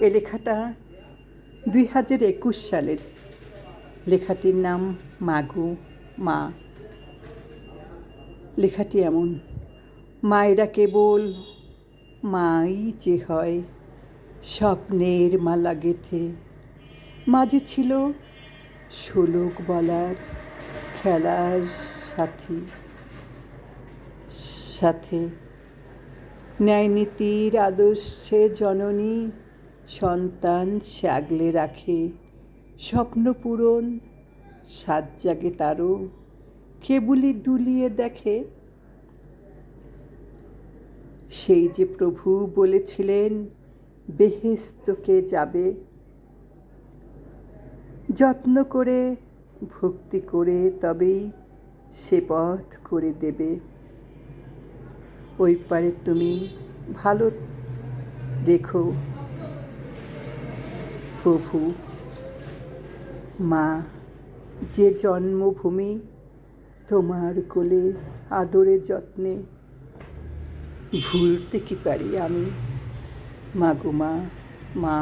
এ লেখাটা 2021 সালের। লেখাটির নাম মাগো মা। লেখাটি এমন: মায়েরা কেবল মাই যে হয়, স্বপ্নের মালা গেথে। মাঝে ছিল শোলক বলার খেলার সাথী, সাথে ন্যায়নীতির আদর্শে জননী সন্তান সে আগলে রাখে। স্বপ্ন পূরণ সাত জাগে তারও, কেবলই দুলিয়ে দেখে। সেই যে প্রভু বলেছিলেন বেহেশতকে যাবে, যত্ন করে ভক্তি করে তবেই সে পথ করে দেবে। ওই পারে তুমি ভালো রেখো প্রভু। মা যে জন্মভূমি, তোমার কোলে আদরে যত্নে ভুলতে কি পারি আমি? মাগো মা, মা।